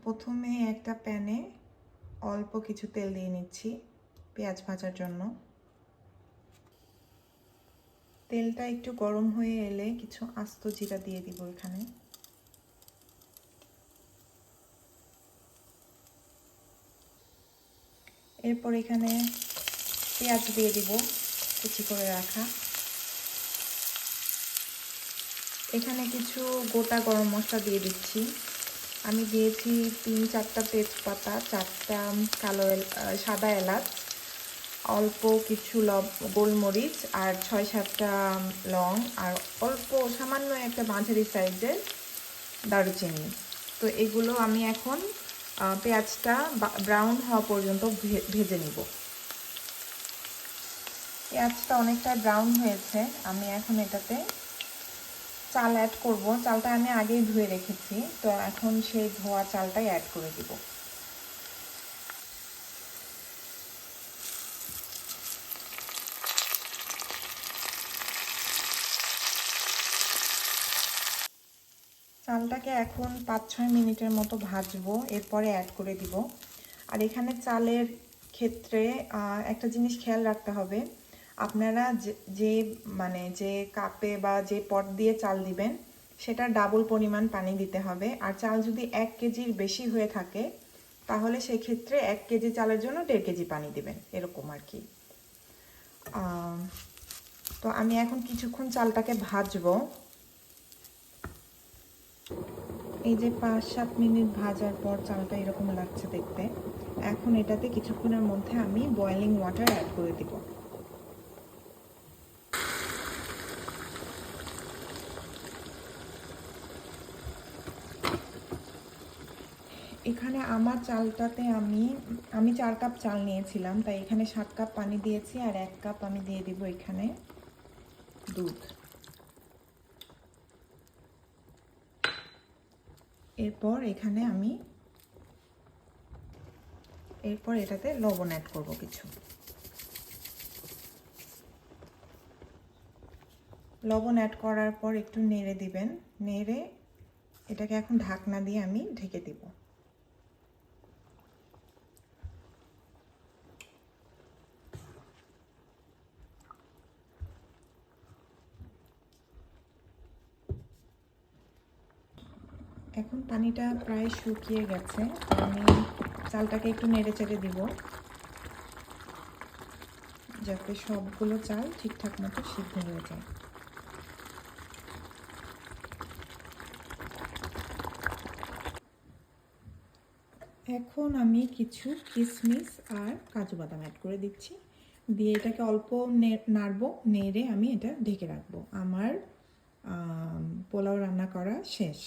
প্রথমে একটা প্যানে অল্প কিছু তেল দিয়ে নিচ্ছি পেঁয়াজ ভাজার জন্য। তেলটা একটু গরম হয়ে এলে কিছু আস্ত জিরা দিয়ে দিব এখানে। এরপর এখানে পেঁয়াজ দিয়ে দিব কুচি করে রাখা। এখানে কিছু গোটা গরম মশলা দিয়ে দিচ্ছি। আমি দিয়েছি 3-4টা তেজপাতা, 4টা সাদা এলাচ, অল্প কিছু গোলমরিচ আর 6-7টা লং, আর অল্প সামান্য একটা মাঝারি সাইজের দারুচিনি। তো এগুলো আমি এখন পেঁয়াজটা ব্রাউন হওয়া পর্যন্ত ভেজে নিব। পেঁয়াজটা অনেকটা ব্রাউন হয়েছে, আমি এখন এটাতে চাল অ্যাড করব। চালটা আমি আগেই ধুয়ে রেখেছি, তো এখন সেই ধোয়া চালটাই অ্যাড করে দিব। চালটাকে এখন 5-6 মিনিটের মতো ভাজবো, এরপরে অ্যাড করে দিব। আর এখানে চালের ক্ষেত্রে একটা জিনিস খেয়াল রাখতে হবে, আপনারা যে কাপে বা যে পট দিয়ে চাল দিবেন সেটা ডাবল পরিমাণ পানি দিতে হবে। আর চাল যদি 1 কেজির বেশি হয়ে থাকে তাহলে সেক্ষেত্রে 1 কেজি চালের জন্য 1.5 কেজি পানি দিবেন, এরকম আর কি। তো আমি এখন কিছুক্ষণ চালটাকে ভাজবো। এই যে 5-7 মিনিট ভাজার পর চালটা এরকম লাগছে দেখতে। এখন এটাতে কিছুক্ষণের মধ্যে আমি বয়েলিং ওয়াটার অ্যাড করে দিব। এখানে আমার চালটাতে আমি 4 কাপ চাল নিয়েছিলাম, তাই এখানে 7 কাপ পানি দিয়েছি, আর 1 কাপ আমি দিয়ে দিব এখানে দুধ। এরপর এটাতে লবণ অ্যাড করব কিছু। লবণ অ্যাড করার পর একটু নেড়ে দিবেন। নেড়ে এটাকে এখন ঢাকনা দিয়ে আমি ঢেকে দিব। এখন পানিটা প্রায় শুকিয়ে গেছে, আমি চালটাকে একটু নেড়ে চেড়ে দিব যাতে সবগুলো চাল ঠিকঠাক মতো সিদ্ধ হয়ে যায়। এখন আমি কিছু কিশমিশ আর কাজু বাদাম অ্যাড করে দিচ্ছি, দিয়ে এটাকে অল্প নাড়বো। নেড়ে আমি এটা ঢেকে রাখবো। আমার পোলাও রান্না করা শেষ।